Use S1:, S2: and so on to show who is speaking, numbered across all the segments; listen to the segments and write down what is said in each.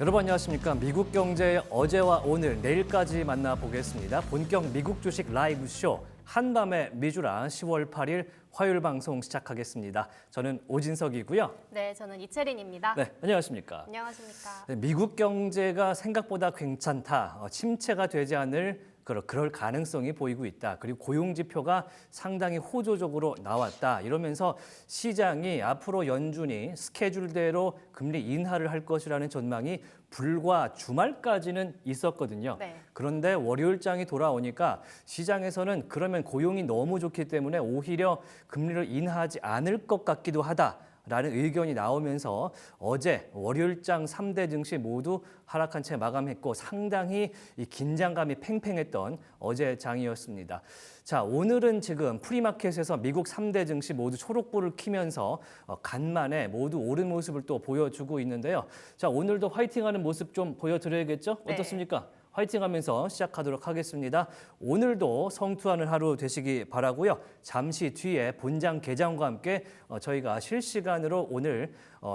S1: 여러분 안녕하십니까? 미국 경제의 어제와 오늘, 내일까지 만나보겠습니다. 본격 미국 주식 라이브 쇼 한밤의 미주라 10월 8일 화요일 방송 시작하겠습니다. 저는 오진석이고요.
S2: 네, 저는 이채린입니다.
S1: 네, 안녕하십니까?
S2: 안녕하십니까?
S1: 네, 미국 경제가 생각보다 괜찮다, 침체가 되지 않을 그럴 가능성이 보이고 있다. 그리고 고용 지표가 상당히 호조적으로 나왔다. 이러면서 시장이 앞으로 연준이 스케줄대로 금리 인하를 할 것이라는 전망이 불과 주말까지는 있었거든요.
S2: 네.
S1: 그런데 월요일장이 돌아오니까 시장에서는 그러면 고용이 너무 좋기 때문에 오히려 금리를 인하하지 않을 것 같기도 하다. 라는 의견이 나오면서 어제 월요일장 3대 증시 모두 하락한 채 마감했고 상당히 이 긴장감이 팽팽했던 어제 장이었습니다. 자, 오늘은 지금 프리마켓에서 미국 3대 증시 모두 초록불을 켜면서 간만에 모두 오른 모습을 또 보여주고 있는데요. 자, 오늘도 화이팅하는 모습 좀 보여드려야겠죠?
S2: 네.
S1: 어떻습니까? 화이팅하면서 시작하도록 하겠습니다. 오늘도 성투하는 하루 되시기 바라고요. 잠시 뒤에 본장 개장과 함께 저희가 실시간으로 오늘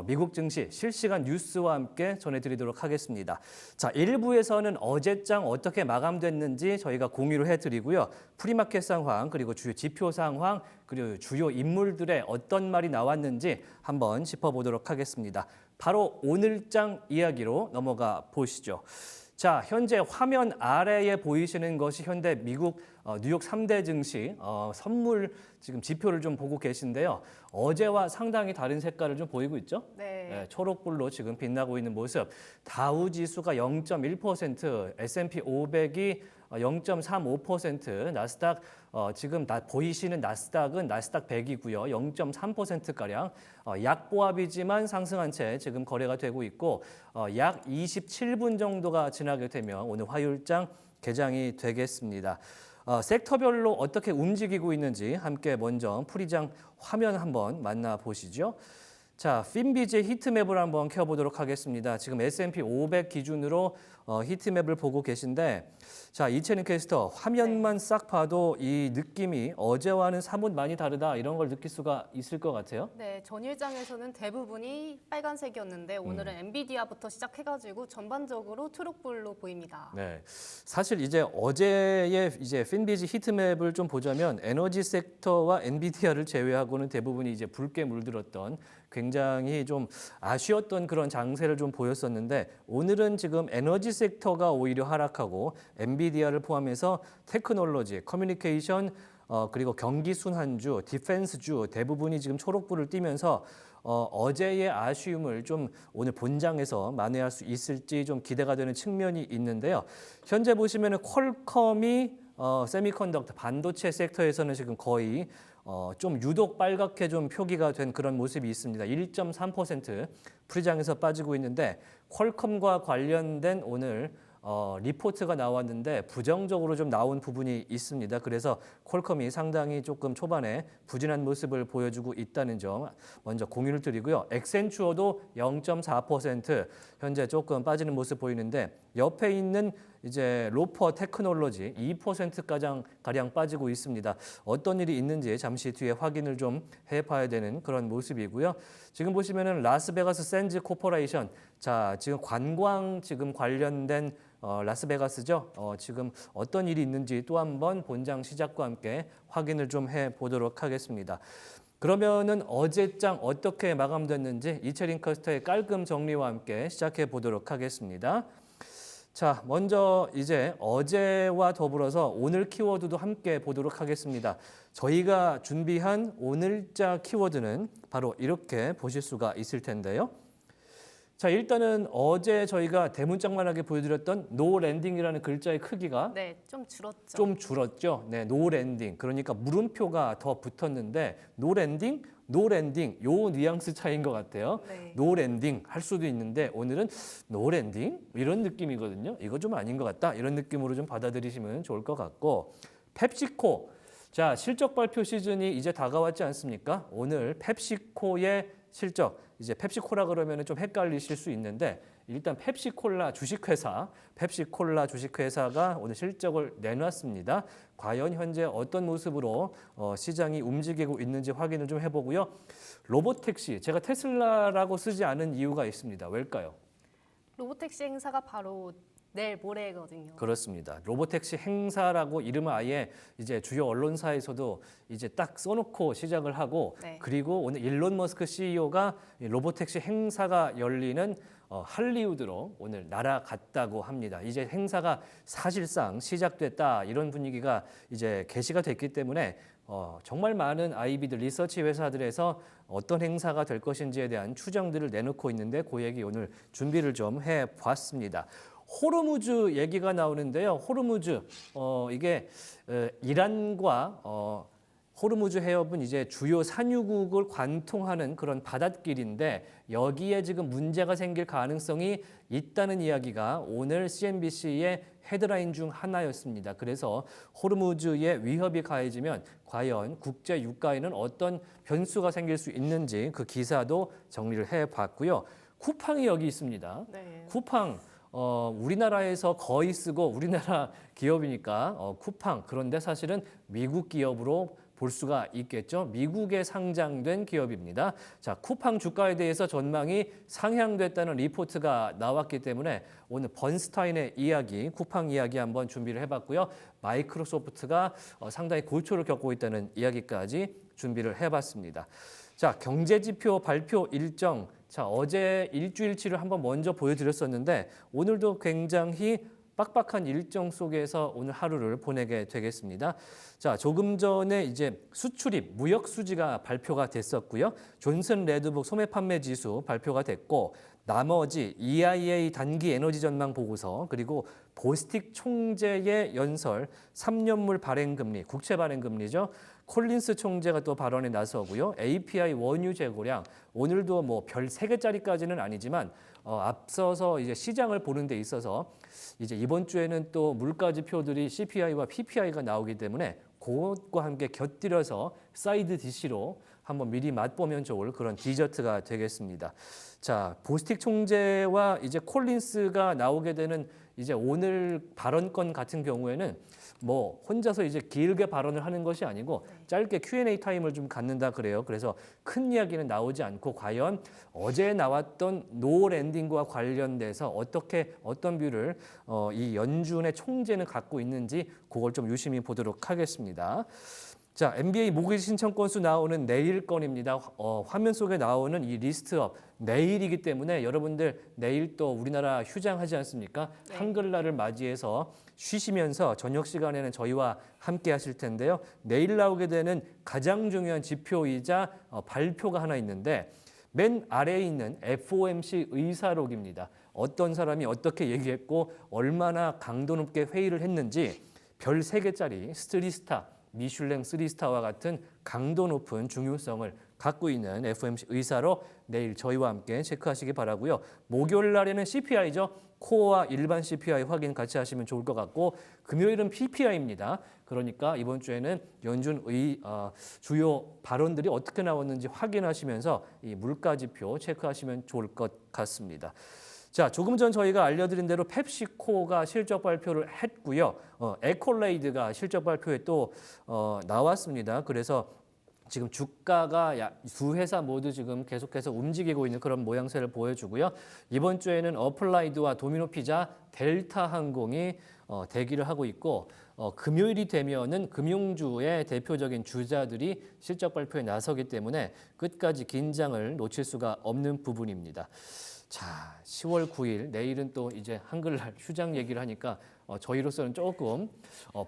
S1: 미국 증시 실시간 뉴스와 함께 전해드리도록 하겠습니다. 자, 1부에서는 어제장 어떻게 마감됐는지 저희가 공유를 해드리고요. 프리마켓 상황 그리고 주요 지표 상황 그리고 주요 인물들의 어떤 말이 나왔는지 한번 짚어보도록 하겠습니다. 바로 오늘장 이야기로 넘어가 보시죠. 자, 현재 화면 아래에 보이시는 것이 현대 미국 뉴욕 3대 증시 선물 지금 지표를 좀 보고 계신데요. 어제와 상당히 다른 색깔을 좀 보이고 있죠?
S2: 네.
S1: 초록불로 지금 빛나고 있는 모습. 다우 지수가 0.1%, S&P 500이 0.35%, 나스닥 지금 보이시는 나스닥은 나스닥 100이고요. 0.3%가량 약보합이지만 상승한 채 지금 거래가 되고 있고 약 27분 정도가 지나게 되면 오늘 화요일장 개장이 되겠습니다. 섹터별로 어떻게 움직이고 있는지 함께 먼저 프리장 화면 한번 만나보시죠. 자, 핀비즈의 히트맵을 한번 켜보도록 하겠습니다. 지금 S&P 500 기준으로 히트맵을 보고 계신데, 자, 이채린 캐스터 화면만 싹 봐도 이 느낌이 어제와는 사뭇 많이 다르다 이런 걸 느낄 수가 있을 것 같아요.
S2: 네, 전일장에서는 대부분이 빨간색이었는데 오늘은 엔비디아부터 시작해가지고 전반적으로 초록불로 보입니다.
S1: 네, 사실 이제 어제의 이제 핀비즈 히트맵을 좀 보자면 에너지 섹터와 엔비디아를 제외하고는 대부분이 이제 붉게 물들었던 굉장히 좀 아쉬웠던 그런 장세를 좀 보였었는데 오늘은 지금 에너지 섹터가 오히려 하락하고 엔비디아를 포함해서 테크놀로지, 커뮤니케이션 그리고 경기 순환주, 디펜스주 대부분이 지금 초록불을 띠면서 어제의 아쉬움을 좀 오늘 본장에서 만회할 수 있을지 좀 기대가 되는 측면이 있는데요. 현재 보시면은 퀄컴이 세미컨덕터 반도체 섹터에서는 지금 거의 좀 유독 빨갛게 좀 표기가 된 그런 모습이 있습니다. 1.3% 프리장에서 빠지고 있는데 퀄컴과 관련된 오늘 리포트가 나왔는데 부정적으로 좀 나온 부분이 있습니다. 그래서 퀄컴이 상당히 조금 초반에 부진한 모습을 보여주고 있다는 점 먼저 공유를 드리고요. 액센추어도 0.4% 현재 조금 빠지는 모습 보이는데 옆에 있는 이제 로퍼 테크놀로지 2%가량 빠지고 있습니다. 어떤 일이 있는지 잠시 뒤에 확인을 좀 해봐야 되는 그런 모습이고요. 지금 보시면은 라스베가스 샌즈 코퍼레이션, 자 지금 관광 지금 관련된 라스베가스죠. 지금 어떤 일이 있는지 또 한번 본장 시작과 함께 확인을 좀 해보도록 하겠습니다. 그러면은 어제장 어떻게 마감됐는지 이채린 커스터의 깔끔 정리와 함께 시작해 보도록 하겠습니다. 자, 먼저 이제 어제와 더불어서 오늘 키워드도 함께 보도록 하겠습니다. 저희가 준비한 오늘자 키워드는 바로 이렇게 보실 수가 있을 텐데요. 자, 일단은 어제 저희가 대문짝만하게 보여드렸던 노 랜딩이라는 글자의 크기가
S2: 네, 좀 줄었죠.
S1: 좀 줄었죠. 네, 노 랜딩. 그러니까 물음표가 더 붙었는데 노 랜딩, 노 랜딩 요 뉘앙스 차이인 것 같아요.
S2: 네.
S1: 노 랜딩 할 수도 있는데 오늘은 노 랜딩 이런 느낌이거든요. 이거 좀 아닌 것 같다. 이런 느낌으로 좀 받아들이시면 좋을 것 같고 펩시코. 자, 실적 발표 시즌이 이제 다가왔지 않습니까? 오늘 펩시코의 실적, 이제 펩시코라 그러면 좀 헷갈리실 수 있는데 일단 펩시콜라 주식회사가 오늘 실적을 내놨습니다. 과연 현재 어떤 모습으로 시장이 움직이고 있는지 확인을 좀 해보고요. 로보택시, 제가 테슬라라고 쓰지 않은 이유가 있습니다. 왜일까요?
S2: 로보택시 행사가 바로 내일 모레거든요.
S1: 그렇습니다. 로보택시 행사라고 이름을 아예 이제 주요 언론사에서도 이제 딱 써놓고 시작을 하고
S2: 네.
S1: 그리고 오늘 일론 머스크 CEO가 로보택시 행사가 열리는 할리우드로 오늘 날아갔다고 합니다. 이제 행사가 사실상 시작됐다 이런 분위기가 이제 게시가 됐기 때문에 정말 많은 IB들 리서치 회사들에서 어떤 행사가 될 것인지에 대한 추정들을 내놓고 있는데 그 얘기 오늘 준비를 좀 해봤습니다. 호르무즈 얘기가 나오는데요. 호르무즈 이게 이란과 호르무즈 해협은 이제 주요 산유국을 관통하는 그런 바닷길인데 여기에 지금 문제가 생길 가능성이 있다는 이야기가 오늘 CNBC의 헤드라인 중 하나였습니다. 그래서 호르무즈의 위협이 가해지면 과연 국제 유가에는 어떤 변수가 생길 수 있는지 그 기사도 정리를 해봤고요. 쿠팡이 여기 있습니다.
S2: 네.
S1: 쿠팡 우리나라에서 거의 쓰고 우리나라 기업이니까 쿠팡 그런데 사실은 미국 기업으로 볼 수가 있겠죠. 미국에 상장된 기업입니다. 자, 쿠팡 주가에 대해서 전망이 상향됐다는 리포트가 나왔기 때문에 오늘 번스타인의 이야기, 쿠팡 이야기 한번 준비를 해봤고요. 마이크로소프트가 상당히 고초를 겪고 있다는 이야기까지 준비를 해봤습니다. 자, 경제지표 발표 일정. 자, 어제 일주일치를 한번 먼저 보여드렸었는데 오늘도 굉장히 빡빡한 일정 속에서 오늘 하루를 보내게 되겠습니다. 자, 조금 전에 이제 수출입, 무역 수지가 발표가 됐었고요. 존슨 레드북 소매 판매 지수 발표가 됐고 나머지 EIA 단기 에너지 전망 보고서 그리고 보스틱 총재의 연설, 3년물 발행 금리, 국채 발행 금리죠. 콜린스 총재가 또 발언에 나서고요. API 원유 재고량 오늘도 뭐 별 3개짜리까지는 아니지만 앞서서 이제 시장을 보는 데 있어서 이제 이번 주에는 또 물가 지표들이 CPI와 PPI가 나오기 때문에 그것과 함께 곁들여서 사이드 디시로 한번 미리 맛보면 좋을 그런 디저트가 되겠습니다. 자, 보스틱 총재와 이제 콜린스가 나오게 되는 이제 오늘 발언권 같은 경우에는 뭐 혼자서 이제 길게 발언을 하는 것이 아니고 짧게 Q&A 타임을 좀 갖는다 그래요. 그래서 큰 이야기는 나오지 않고 과연 어제 나왔던 노 랜딩과 관련돼서 어떻게 어떤 뷰를 이 연준의 총재는 갖고 있는지 그걸 좀 유심히 보도록 하겠습니다. 자, NBA 모기지 신청 건수 나오는 내일 건입니다. 화면 속에 나오는 이 리스트업 내일이기 때문에 여러분들 내일 또 우리나라 휴장하지 않습니까?
S2: 네.
S1: 한글날을 맞이해서 쉬시면서 저녁 시간에는 저희와 함께 하실 텐데요. 내일 나오게 되는 가장 중요한 지표이자 발표가 하나 있는데 맨 아래에 있는 FOMC 의사록입니다. 어떤 사람이 어떻게 얘기했고 얼마나 강도 높게 회의를 했는지 별 3개짜리 스트리스타 미슐랭 3스타와 같은 강도 높은 중요성을 갖고 있는 FOMC 의사로 내일 저희와 함께 체크하시기 바라고요. 목요일 날에는 CPI죠. 코어와 일반 CPI 확인 같이 하시면 좋을 것 같고 금요일은 PPI입니다. 그러니까 이번 주에는 연준의 주요 발언들이 어떻게 나왔는지 확인하시면서 이 물가 지표 체크하시면 좋을 것 같습니다. 자, 조금 전 저희가 알려드린 대로 펩시코가 실적 발표를 했고요. 에콜레이드가 실적 발표에 또 나왔습니다. 그래서 지금 주가가 두 회사 모두 지금 계속해서 움직이고 있는 그런 모양새를 보여주고요. 이번 주에는 어플라이드와 도미노피자, 델타항공이 대기를 하고 있고 금요일이 되면은 금융주의 대표적인 주자들이 실적 발표에 나서기 때문에 끝까지 긴장을 놓칠 수가 없는 부분입니다. 자, 10월 9일 내일은 또 이제 한글날 휴장 얘기를 하니까 저희로서는 조금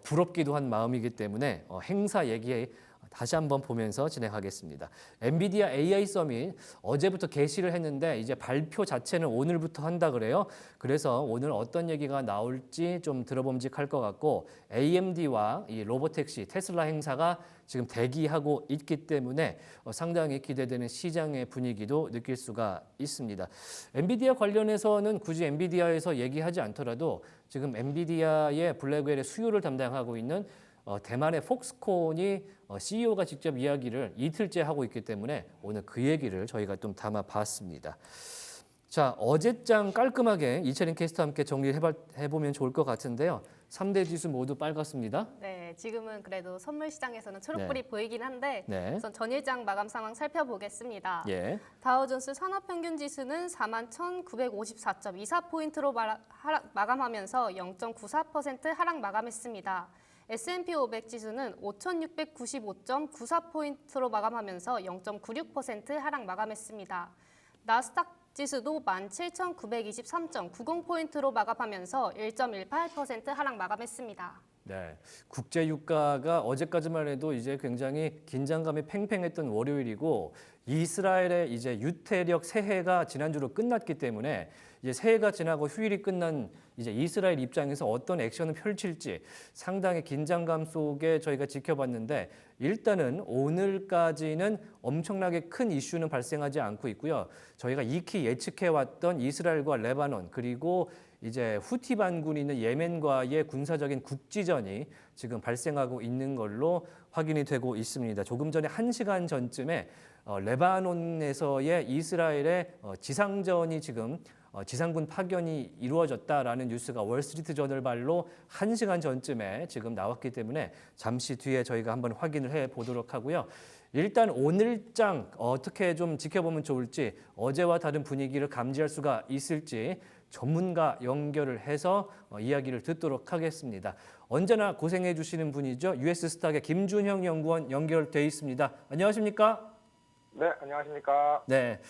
S1: 부럽기도 한 마음이기 때문에 행사 얘기에 다시 한번 보면서 진행하겠습니다. 엔비디아 AI 서밋 어제부터 개시를 했는데 이제 발표 자체는 오늘부터 한다 그래요. 그래서 오늘 어떤 얘기가 나올지 좀 들어봄직할 것 같고 AMD와 이 로보택시 테슬라 행사가 지금 대기하고 있기 때문에 상당히 기대되는 시장의 분위기도 느낄 수가 있습니다. 엔비디아 관련해서는 굳이 엔비디아에서 얘기하지 않더라도 지금 엔비디아의 블랙웰의 수요를 담당하고 있는 대만의 폭스콘이 CEO가 직접 이야기를 이틀째 하고 있기 때문에 오늘 그 얘기를 저희가 좀 담아봤습니다. 자, 어제장 깔끔하게 이채린 캐스터와 함께 정리해보면 좋을 것 같은데요. 3대 지수 모두 빨갛습니다.
S2: 네, 지금은 그래도 선물 시장에서는 초록불이 보이긴 한데
S1: 네.
S2: 우선 전일장 마감 상황 살펴보겠습니다.
S1: 예.
S2: 다우존스 산업평균지수는 41,954.24포인트로 마감하면서 0.94% 하락 마감했습니다. S&P 500 지수는 5,695.94포인트로 마감하면서 0.96% 하락 마감했습니다. 나스닥 지수도 17,923.90포인트로 마감하면서 1.18% 하락 마감했습니다.
S1: 네, 국제 유가가 어제까지만 해도 이제 굉장히 긴장감이 팽팽했던 월요일이고 이스라엘의 이제 유태력 새해가 지난주로 끝났기 때문에 이제 새해가 지나고 휴일이 끝난 이제 이스라엘 입장에서 어떤 액션을 펼칠지 상당히 긴장감 속에 저희가 지켜봤는데 일단은 오늘까지는 엄청나게 큰 이슈는 발생하지 않고 있고요. 저희가 익히 예측해왔던 이스라엘과 레바논 그리고 이제 후티 반군이 있는 예멘과의 군사적인 국지전이 지금 발생하고 있는 걸로 확인이 되고 있습니다. 조금 전에 1시간 전쯤에 레바논에서의 이스라엘의 지상전이 지금 지상군 파견이 이루어졌다라는 뉴스가 월스트리트 저널발로 1시간 전쯤에 지금 나왔기 때문에 잠시 뒤에 저희가 한번 확인을 해 보도록 하고요. 일단 오늘장 어떻게 좀 지켜보면 좋을지 어제와 다른 분위기를 감지할 수가 있을지 전문가 연결을 해서 이야기를 듣도록 하겠습니다. 언제나 고생해 주시는 분이죠. US 스탁의 김준형 연구원 연결돼 있습니다. 안녕하십니까?
S3: 네, 안녕하십니까?
S1: 네.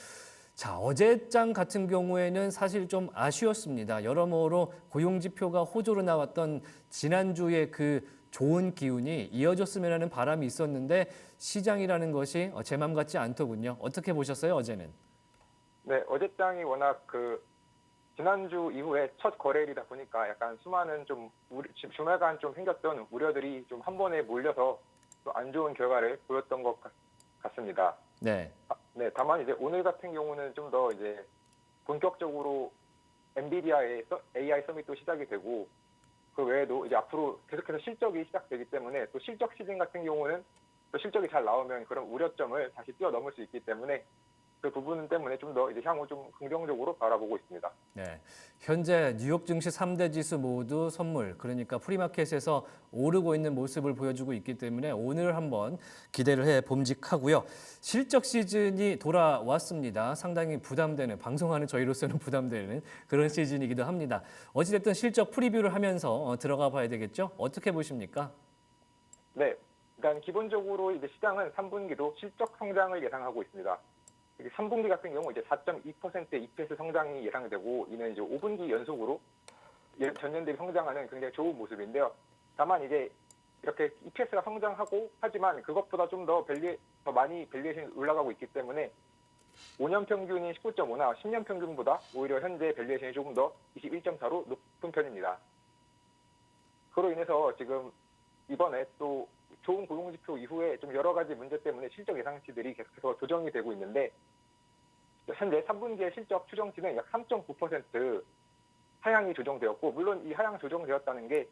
S1: 자, 어제장 같은 경우에는 사실 좀 아쉬웠습니다. 여러모로 고용 지표가 호조로 나왔던 지난주에 그 좋은 기운이 이어졌으면 하는 바람이 있었는데 시장이라는 것이 제 맘 같지 않더군요. 어떻게 보셨어요, 어제는?
S3: 네, 어제장이 워낙 지난주 이후에 첫 거래일이다 보니까 약간 수많은 주말간 좀 생겼던 우려들이 좀 한 번에 몰려서 좀 안 좋은 결과를 보였던 것 같습니다.
S1: 네.
S3: 네, 다만 이제 오늘 같은 경우는 좀 더 이제 본격적으로 엔비디아의 AI 서밋도 시작이 되고 그 외에도 이제 앞으로 계속해서 실적이 시작되기 때문에 또 실적 시즌 같은 경우는 또 실적이 잘 나오면 그런 우려점을 다시 뛰어넘을 수 있기 때문에 그 부분 때문에 좀 더 이제 향후 좀 긍정적으로 바라보고 있습니다.
S1: 네, 현재 뉴욕 증시 3대 지수 모두 선물, 그러니까 프리마켓에서 오르고 있는 모습을 보여주고 있기 때문에 오늘 한번 기대를 해 봄직하고요. 실적 시즌이 돌아왔습니다. 상당히 부담되는, 방송하는 저희로서는 부담되는 그런 시즌이기도 합니다. 어찌됐든 실적 프리뷰를 하면서 들어가 봐야 되겠죠? 어떻게 보십니까?
S3: 네, 일단 기본적으로 이제 시장은 3분기도 실적 성장을 예상하고 있습니다. 3분기 같은 경우 이제 4.2%의 EPS 성장이 예상되고 이는 이제 5분기 연속으로 전년 대비 성장하는 굉장히 좋은 모습인데요. 다만 이제 이렇게 EPS가 성장하고 하지만 그것보다 좀 더 많이 밸류에이션이 올라가고 있기 때문에 5년 평균인 19.5나 10년 평균보다 오히려 현재 밸류에이션이 조금 더 21.4로 높은 편입니다. 그로 인해서 지금 이번에 또 좋은 고용지표 이후에 좀 여러 가지 문제 때문에 실적 예상치들이 계속해서 조정이 되고 있는데 현재 3분기의 실적 추정치는 약 3.9% 하향이 조정되었고 물론 이 하향 조정되었다는 게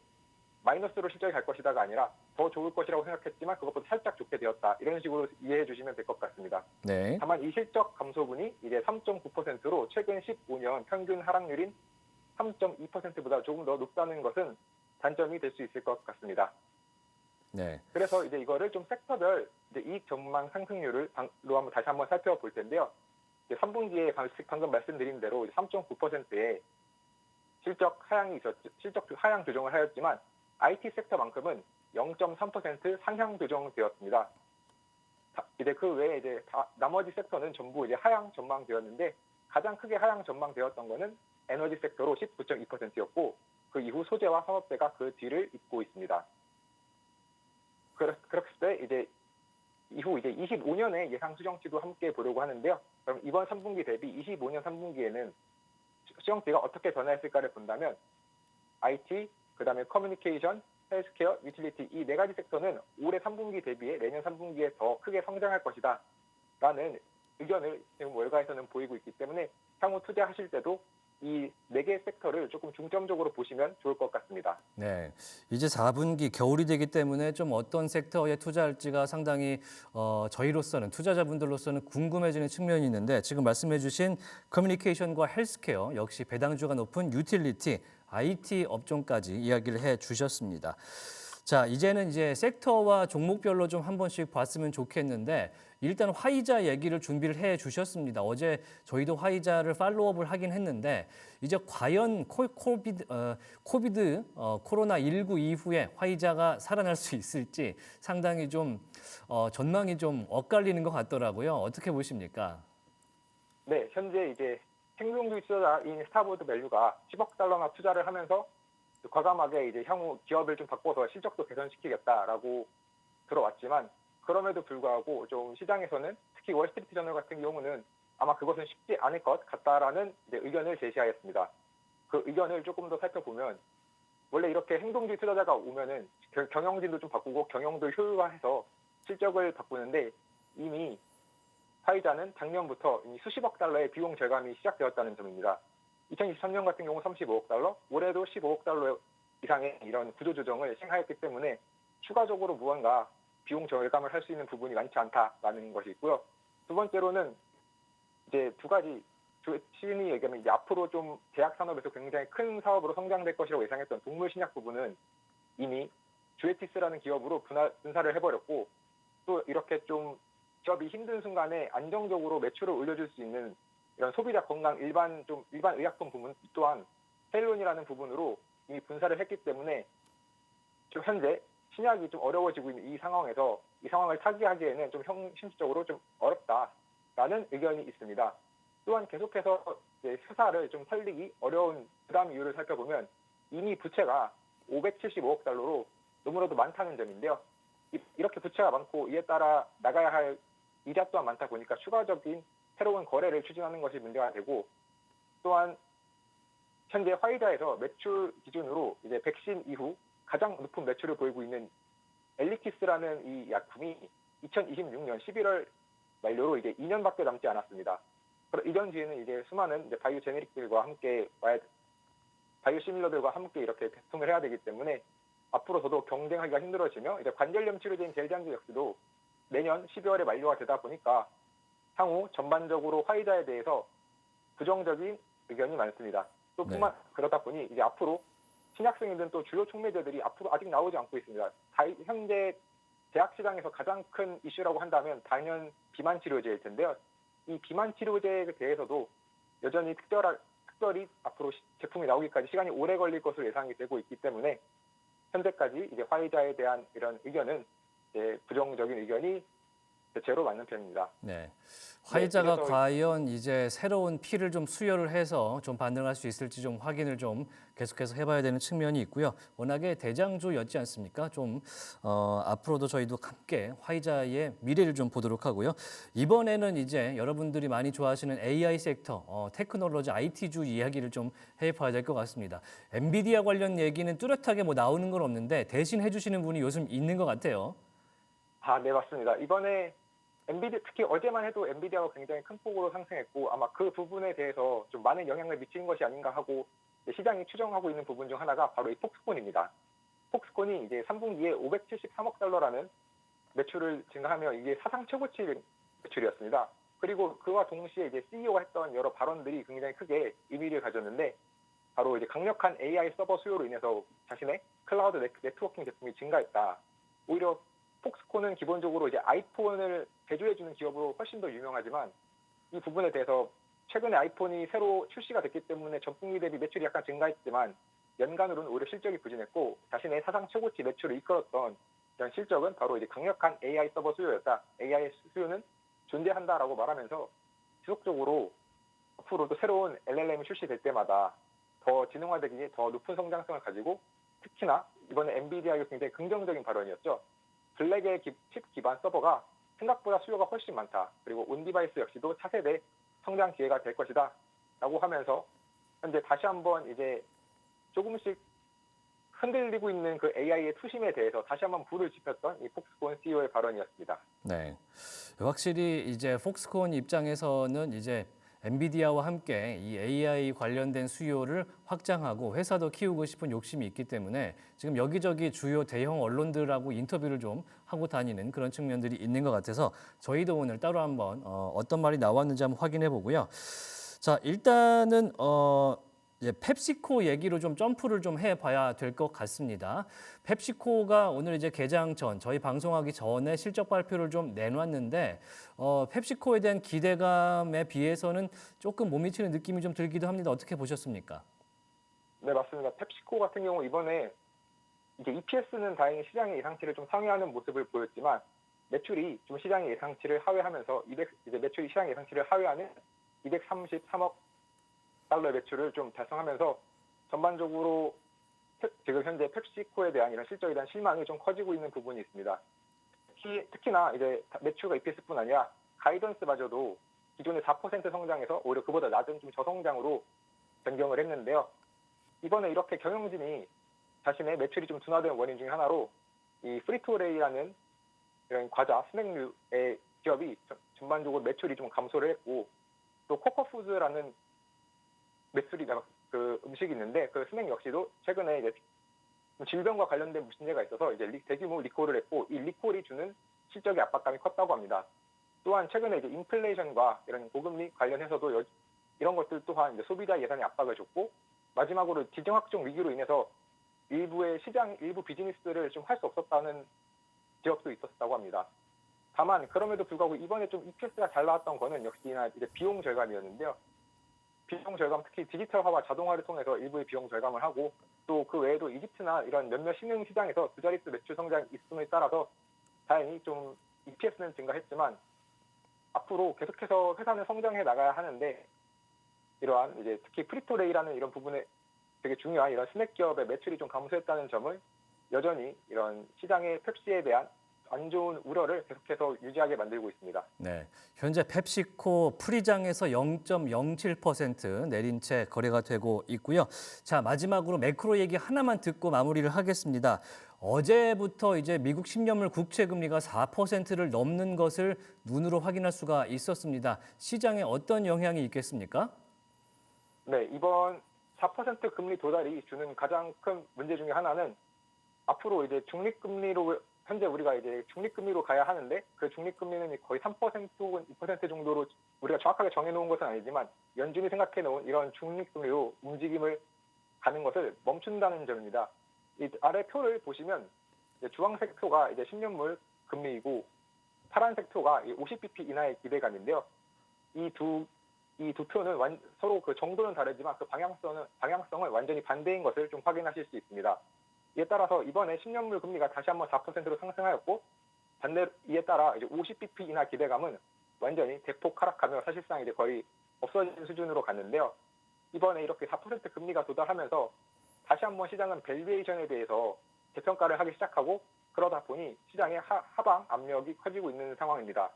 S3: 마이너스로 실적이 갈 것이다가 아니라 더 좋을 것이라고 생각했지만 그것보다 살짝 좋게 되었다. 이런 식으로 이해해 주시면 될 것 같습니다.
S1: 네.
S3: 다만 이 실적 감소분이 이제 3.9%로 최근 15년 평균 하락률인 3.2%보다 조금 더 높다는 것은 단점이 될 수 있을 것 같습니다.
S1: 네.
S3: 그래서 이제 이거를 좀 섹터별 이제 이익 전망 상승률로 다시 한번 살펴볼 텐데요. 이제 3분기에 방금 말씀드린 대로 3.9%의 실적 하향 조정을 하였지만 IT 섹터만큼은 0.3% 상향 조정되었습니다. 이제 그 외에 이제 나머지 섹터는 전부 이제 하향 전망되었는데 가장 크게 하향 전망되었던 거는 에너지 섹터로 19.2%였고 그 이후 소재와 산업재가 그 뒤를 잇고 있습니다. 그렇을 때 이제 이후 이제 25년의 예상 수정치도 함께 보려고 하는데요. 그럼 이번 3분기 대비 25년 3분기에는 수정치가 어떻게 변화했을까를 본다면 IT, 그다음에 커뮤니케이션, 헬스케어, 유틸리티 이 네 가지 섹터는 올해 3분기 대비해 내년 3분기에 더 크게 성장할 것이다 라는 의견을 지금 월가에서는 보이고 있기 때문에 향후 투자하실 때도 이 네 개 섹터를 조금 중점적으로 보시면 좋을 것 같습니다.
S1: 네, 이제 4분기 겨울이 되기 때문에 좀 어떤 섹터에 투자할지가 상당히 저희로서는 투자자분들로서는 궁금해지는 측면이 있는데 지금 말씀해주신 커뮤니케이션과 헬스케어 역시 배당주가 높은 유틸리티 IT 업종까지 이야기를 해 주셨습니다. 자, 이제는 이제 섹터와 종목별로 좀 한 번씩 봤으면 좋겠는데 일단 화이자 얘기를 준비를 해 주셨습니다. 어제 저희도 화이자를 팔로우업을 하긴 했는데 이제 과연 코로나19 이후에 화이자가 살아날 수 있을지 상당히 좀 전망이 좀 엇갈리는 것 같더라고요. 어떻게 보십니까?
S3: 네, 현재 이제 생명주의 투자자인 스타보드 밸류가 10억 달러나 투자를 하면서 과감하게 이제 향후 기업을 좀 바꿔서 실적도 개선시키겠다라고 들어왔지만 그럼에도 불구하고 좀 시장에서는 특히 월스트리트 저널 같은 경우는 아마 그것은 쉽지 않을 것 같다라는 이제 의견을 제시하였습니다. 그 의견을 조금 더 살펴보면 원래 이렇게 행동주의 투자자가 오면은 경영진도 좀 바꾸고 경영도 효율화해서 실적을 바꾸는데 이미 화이자는 작년부터 이미 수십억 달러의 비용 절감이 시작되었다는 점입니다. 2023년 같은 경우 35억 달러, 올해도 15억 달러 이상의 이런 구조조정을 시행하였기 때문에 추가적으로 무언가 비용 절감을 할 수 있는 부분이 많지 않다라는 것이 있고요. 두 번째로는 이제 두 가지 시인이 얘기하면 이제 앞으로 좀 제약 산업에서 굉장히 큰 사업으로 성장될 것이라고 예상했던 동물 신약 부분은 이미 주에티스라는 기업으로 분사를 해버렸고 또 이렇게 좀 기업이 힘든 순간에 안정적으로 매출을 올려줄 수 있는 이런 소비자 건강 일반 의약품 부분 또한 헬론이라는 부분으로 이미 분사를 했기 때문에 좀 현재 신약이 좀 어려워지고 있는 이 상황에서 이 상황을 타개하기에는 좀 현실적으로 좀 어렵다라는 의견이 있습니다. 또한 계속해서 이제 회사를 좀 살리기 어려운 부담 이유를 살펴보면 이미 부채가 575억 달러로 너무나도 많다는 점인데요. 이렇게 부채가 많고 이에 따라 나가야 할 이자 또한 많다 보니까 추가적인 새로운 거래를 추진하는 것이 문제가 되고 또한 현재 화이자에서 매출 기준으로 이제 백신 이후 가장 높은 매출을 보이고 있는 엘리키스라는 이 약품이 2026년 11월 만료로 이제 2년밖에 남지 않았습니다. 이전 뒤에는 이제 수많은 이제 바이오 제네릭들과 함께 바이오 시밀러들과 함께 이렇게 배송을 해야 되기 때문에 앞으로 더더욱 경쟁하기가 힘들어지며 이제 관절염 치료제인 젤장주 역시도 내년 12월에 만료가 되다 보니까 향후 전반적으로 화이자에 대해서 부정적인 의견이 많습니다. 또 그러다 보니 이제 앞으로 신약성에 있는 또 주요 촉매제들이 앞으로 아직 나오지 않고 있습니다. 현재 제약 시장에서 가장 큰 이슈라고 한다면 단연 비만 치료제일 텐데요. 이 비만 치료제에 대해서도 여전히 특별히 앞으로 제품이 나오기까지 시간이 오래 걸릴 것으로 예상이 되고 있기 때문에 현재까지 이제 화이자에 대한 이런 의견은 이제 부정적인 의견이 대체로 맞는 편입니다.
S1: 네. 화이자가
S3: 그래서
S1: 과연 이제 새로운 피를 좀 수혈을 해서 좀 반응할 수 있을지 좀 확인을 좀 계속해서 해봐야 되는 측면이 있고요. 워낙에 대장주였지 않습니까? 좀 앞으로도 저희도 함께 화이자의 미래를 좀 보도록 하고요. 이번에는 이제 여러분들이 많이 좋아하시는 AI 섹터, 테크놀로지 IT주 이야기를 좀 해봐야 될 것 같습니다. 엔비디아 관련 얘기는 뚜렷하게 뭐 나오는 건 없는데 대신 해주시는 분이 요즘 있는 것 같아요.
S3: 네, 맞습니다. 이번에 엔비디아, 특히 어제만 해도 엔비디아가 굉장히 큰 폭으로 상승했고 아마 그 부분에 대해서 좀 많은 영향을 미치는 것이 아닌가 하고 시장이 추정하고 있는 부분 중 하나가 바로 이 폭스콘입니다. 폭스콘이 이제 3분기에 573억 달러라는 매출을 증가하며 이게 사상 최고치 매출이었습니다. 그리고 그와 동시에 이제 CEO가 했던 여러 발언들이 굉장히 크게 의미를 가졌는데 바로 이제 강력한 AI 서버 수요로 인해서 자신의 클라우드 네트워킹 제품이 증가했다. 오히려 폭스콘은 기본적으로 이제 아이폰을 제조해주는 기업으로 훨씬 더 유명하지만 이 부분에 대해서 최근에 아이폰이 새로 출시가 됐기 때문에 전분기 대비 매출이 약간 증가했지만 연간으로는 오히려 실적이 부진했고 자신의 사상 최고치 매출을 이끌었던 이런 실적은 바로 이제 강력한 AI 서버 수요였다. AI 수요는 존재한다라고 말하면서 지속적으로 앞으로도 새로운 LLM이 출시될 때마다 더 지능화되기 더 높은 성장성을 가지고 특히나 이번에 엔비디아의 굉장히 긍정적인 발언이었죠. 블랙의 칩 기반 서버가 생각보다 수요가 훨씬 많다. 그리고 온디바이스 역시도 차세대 성장 기회가 될 것이다. 라고 하면서 현재 다시 한번 이제 조금씩 흔들리고 있는 그 AI의 투심에 대해서 다시 한번 불을 지폈던 이 폭스콘 CEO의 발언이었습니다.
S1: 네. 확실히 이제 폭스콘 입장에서는 이제 엔비디아와 함께 이 AI 관련된 수요를 확장하고 회사도 키우고 싶은 욕심이 있기 때문에 지금 여기저기 주요 대형 언론들하고 인터뷰를 좀 하고 다니는 그런 측면들이 있는 것 같아서 저희도 오늘 따로 한번 어떤 말이 나왔는지 한번 확인해 보고요. 자, 일단은 이제 펩시코 얘기로 좀 점프를 좀 해봐야 될 것 같습니다. 펩시코가 오늘 이제 개장 전 저희 방송하기 전에 실적 발표를 좀 내놨는데 펩시코에 대한 기대감에 비해서는 조금 못 미치는 느낌이 좀 들기도 합니다. 어떻게 보셨습니까?
S3: 네, 맞습니다. 펩시코 같은 경우 이번에 이제 EPS는 다행히 시장의 예상치를 좀 상회하는 모습을 보였지만 매출이 좀 시장의 예상치를 하회하면서 이제 매출이 시장 예상치를 하회하는 233억 달러 매출을 좀 달성하면서 전반적으로 지금 현재 펩시코에 대한 이런 실적에 대한 실망이 좀 커지고 있는 부분이 있습니다. 특히나 이제 매출과 EPS뿐 아니라 가이던스마저도 기존의 4% 성장에서 오히려 그보다 낮은 좀 저성장으로 변경을 했는데요. 이번에 이렇게 경영진이 자신의 매출이 좀 둔화된 원인 중에 하나로 이 프리토레이라는 이런 과자 스낵류의 기업이 전반적으로 매출이 좀 감소를 했고 또 코코푸드라는 그 음식이 있는데 그 스낵 역시도 최근에 이제 질병과 관련된 문제가 있어서 이제 대규모 리콜을 했고 이 리콜이 주는 실적의 압박감이 컸다고 합니다. 또한 최근에 이제 인플레이션과 이런 고금리 관련해서도 이런 것들 또한 이제 소비자 예산에 압박을 줬고 마지막으로 지정학종 위기로 인해서 일부 비즈니스를 좀 할 수 없었다는 지역도 있었다고 합니다. 다만 그럼에도 불구하고 이번에 좀 EPS가 잘 나왔던 거는 역시나 이제 비용 절감이었는데요. 비용 절감, 특히 디지털화와 자동화를 통해서 일부의 비용 절감을 하고 또 그 외에도 이집트나 이런 몇몇 신흥 시장에서 두 자릿수 매출 성장이 있음에 따라서 다행히 좀 EPS는 증가했지만 앞으로 계속해서 회사는 성장해 나가야 하는데 이러한 이제 특히 프리토레이라는 이런 부분에 되게 중요한 이런 스낵 기업의 매출이 좀 감소했다는 점을 여전히 이런 시장의 펩시에 대한 안 좋은 우려를 계속해서 유지하게 만들고 있습니다.
S1: 네, 현재 펩시코 프리장에서 0.07% 내린 채 거래가 되고 있고요. 자, 마지막으로 매크로 얘기 하나만 듣고 마무리를 하겠습니다. 어제부터 이제 미국 10년물 국채 금리가 4%를 넘는 것을 눈으로 확인할 수가 있었습니다. 시장에 어떤 영향이 있겠습니까?
S3: 네, 이번 4% 금리 도달이 주는 가장 큰 문제 중에 하나는 앞으로 이제 중립금리로 현재 우리가 이제 중립금리로 가야 하는데 그 중립금리는 거의 3% 혹은 2% 정도로 우리가 정확하게 정해놓은 것은 아니지만 연준이 생각해놓은 이런 중립금리로 움직임을 가는 것을 멈춘다는 점입니다. 이 아래 표를 보시면 이제 주황색 표가 이제 10년물 금리이고 파란색 표가 50bp 이하의 기대감인데요. 이 두 표는 서로 그 정도는 다르지만 그 방향성은 완전히 반대인 것을 좀 확인하실 수 있습니다. 이에 따라서 이번에 10년물 금리가 다시 한번 4%로 상승하였고 반대로 이에 따라 이제 50bp 이하 기대감은 완전히 대폭 하락하며 사실상 이제 거의 없어진 수준으로 갔는데요. 이번에 이렇게 4% 금리가 도달하면서 다시 한번 시장은 밸류에이션에 대해서 재평가를 하기 시작하고 그러다 보니 시장의 하방 압력이 커지고 있는 상황입니다.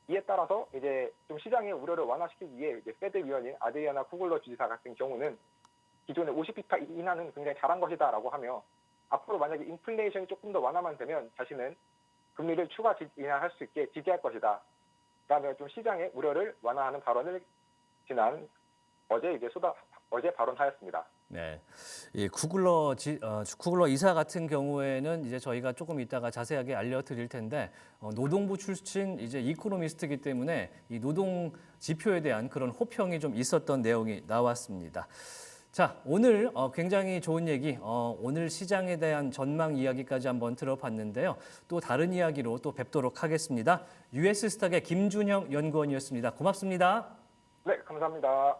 S3: 이에 따라서 이제 좀 시장의 우려를 완화시키기 위해 이제 페드 위원인 아드리아나 쿠글러 주지사 같은 경우는 기존의 50bp 이하는 굉장히 잘한 것이다라고 하며 앞으로 만약에 인플레이션이 조금 더 완화만 되면 자신은 금리를 추가 인하할 수 있게 지지할 것이다. 라며 좀 시장의 우려를 완화하는 발언을 어제 발언하였습니다.
S1: 네, 이 쿠글러 이사 같은 경우에는 이제 저희가 조금 이따가 자세하게 알려드릴 텐데 노동부 출신 이제 이코노미스트이기 때문에 이 노동 지표에 대한 그런 호평이 좀 있었던 내용이 나왔습니다. 자, 오늘 굉장히 좋은 얘기, 오늘 시장에 대한 전망 이야기까지 한번 들어봤는데요. 또 다른 이야기로 또 뵙도록 하겠습니다. US스탁의 김준형 연구원이었습니다. 고맙습니다.
S3: 네, 감사합니다.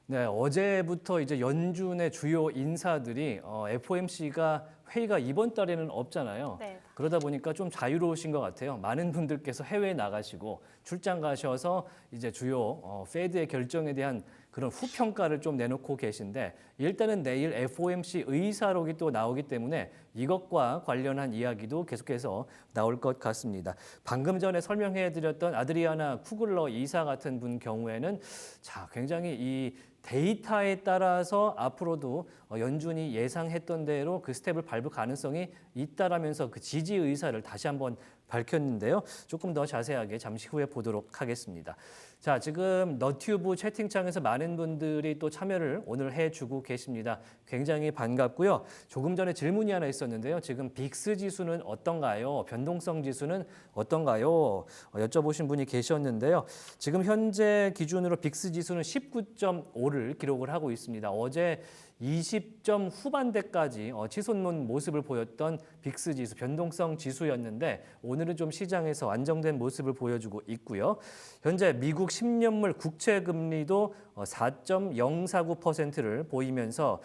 S1: 네, 어제부터 이제 연준의 주요 인사들이 FOMC가 회의가 이번 달에는 없잖아요.
S2: 네.
S1: 그러다 보니까 좀 자유로우신 것 같아요. 많은 분들께서 해외에 나가시고 출장 가셔서 이제 주요 페드의 결정에 대한 그런 후평가를 좀 내놓고 계신데 일단은 내일 FOMC 의사록이 또 나오기 때문에 이것과 관련한 이야기도 계속해서 나올 것 같습니다. 방금 전에 설명해드렸던 아드리아나 쿠글러 이사 같은 분 경우에는 자 굉장히 이 데이터에 따라서 앞으로도 연준이 예상했던 대로 그 스텝을 밟을 가능성이 있다라면서 그 지지 의사를 다시 한번 밝혔는데요. 조금 더 자세하게 잠시 후에 보도록 하겠습니다. 자, 지금 너튜브 채팅창에서 많은 분들이 또 참여를 오늘 해주고 계십니다. 굉장히 반갑고요. 조금 전에 질문이 하나 있었는데요. 지금 빅스 지수는 어떤가요? 변동성 지수는 어떤가요? 여쭤보신 분이 계셨는데요. 지금 현재 기준으로 빅스 지수는 19.5를 기록을 하고 있습니다. 어제 20점 후반대까지 치솟는 모습을 보였던 빅스 지수, 변동성 지수였는데 오늘은 좀 시장에서 안정된 모습을 보여주고 있고요. 현재 미국 10년물 국채 금리도 4.049%를 보이면서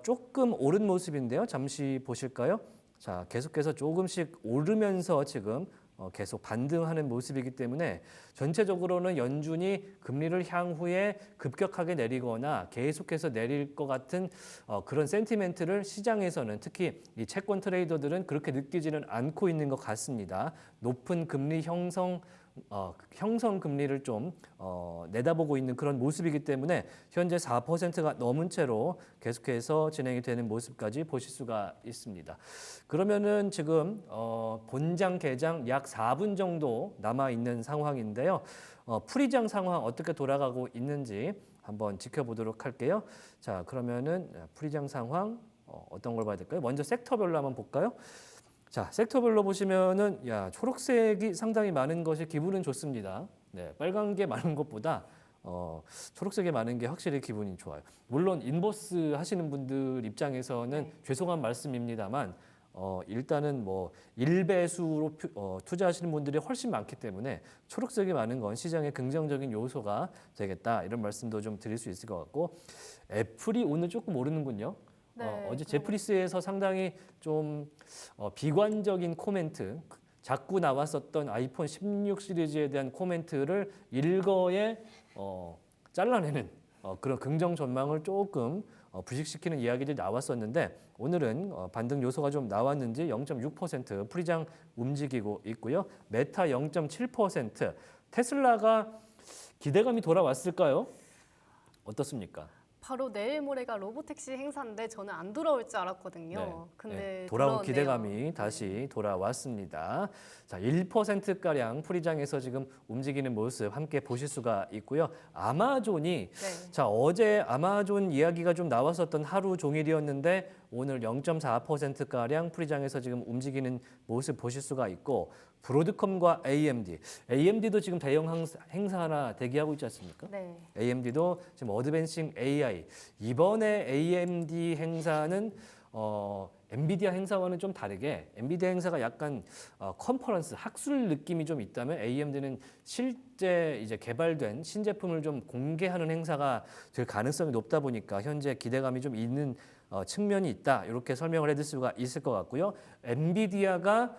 S1: 조금 오른 모습인데요. 잠시 보실까요? 자, 계속해서 조금씩 오르면서 지금 계속 반등하는 모습이기 때문에 전체적으로는 연준이 금리를 향후에 급격하게 내리거나 계속해서 내릴 것 같은 그런 센티멘트를 시장에서는 특히 이 채권 트레이더들은 그렇게 느끼지는 않고 있는 것 같습니다. 높은 금리 형성 금리를 좀 내다보고 있는 그런 모습이기 때문에 현재 4%가 넘은 채로 계속해서 진행이 되는 모습까지 보실 수가 있습니다. 그러면은 지금 본장 개장 약 4분 정도 남아 있는 상황인데요. 풀이장 상황 어떻게 돌아가고 있는지 한번 지켜보도록 할게요. 자, 그러면은 풀이장 상황 어떤 걸 봐야 될까요? 먼저 섹터별로 한번 볼까요? 자, 섹터별로 보시면은 초록색이 상당히 많은 것이 기분은 좋습니다. 네, 빨간 게 많은 것보다 초록색이 많은 게 확실히 기분이 좋아요. 물론 인버스 하시는 분들 입장에서는 죄송한 말씀입니다만 일단은 뭐 1배수로 투자하시는 분들이 훨씬 많기 때문에 초록색이 많은 건 시장의 긍정적인 요소가 되겠다. 이런 말씀도 좀 드릴 수 있을 것 같고 애플이 오늘 조금 오르는군요.
S2: 네,
S1: 어제 제프리스에서 상당히 좀 비관적인 코멘트, 자꾸 나왔었던 아이폰 16 시리즈에 대한 코멘트를 일거에 잘라내는 그런 긍정 전망을 조금 부식시키는 이야기들이 나왔었는데 오늘은 반등 요소가 좀 나왔는지 0.6% 풀이장 움직이고 있고요. 메타 0.7%, 테슬라가 기대감이 돌아왔을까요? 어떻습니까?
S2: 바로 내일 모레가 로보택시 행사인데 저는 안 돌아올 줄 알았거든요. 근데
S1: 돌아온
S2: 돌아오네요.
S1: 기대감이 다시 돌아왔습니다. 자, 1%가량 풀이장에서 지금 움직이는 모습 함께 보실 수가 있고요. 아마존이 자, 어제 아마존 이야기가 좀 나왔었던 하루 종일이었는데 오늘 0.4%가량 풀이장에서 지금 움직이는 모습 보실 수가 있고 브로드컴과 AMD도 지금 대형 행사 하나 대기하고 있지 않습니까?
S2: 네.
S1: AMD도 지금 어드밴싱 AI 이번에 AMD 행사는 엔비디아 행사와는 좀 다르게 엔비디아 행사가 약간 컨퍼런스 학술 느낌이 좀 있다면 AMD는 실제 이제 개발된 신제품을 좀 공개하는 행사가 될 가능성이 높다 보니까 현재 기대감이 좀 있는 측면이 있다. 이렇게 설명을 해드릴 수가 있을 것 같고요. 엔비디아가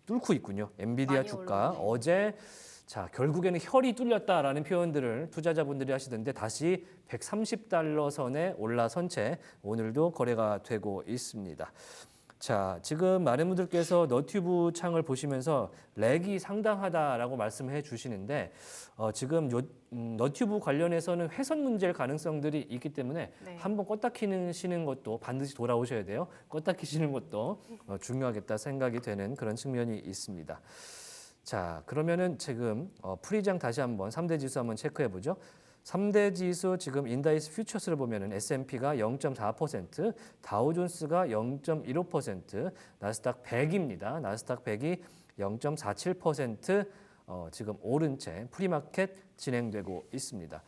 S1: 뚫고 있군요. 엔비디아 주가
S2: 올랐네요.
S1: 어제 자, 결국에는 혈이 뚫렸다라는 표현들을 투자자분들이 하시던데 다시 130달러 선에 올라선 채 오늘도 거래가 되고 있습니다. 자, 지금 많은 분들께서 너튜브 창을 보시면서 렉이 상당하다라고 말씀해 주시는데 지금 너튜브 관련해서는 회선 문제일 가능성들이 있기 때문에 한번 껐다 키시는 것도 반드시 돌아오셔야 돼요. 껐다 키시는 것도 중요하겠다 생각이 되는 그런 측면이 있습니다. 자, 그러면은 지금 풀이장 다시 한번 3대 지수 한번 체크해 보죠. 3대 지수 지금 인다이스 퓨처스를 보면은 S&P가 0.4%, 다우존스가 0.15%, 나스닥 100입니다. 나스닥 100이 0.47% 지금 오른 채 프리마켓 진행되고 있습니다.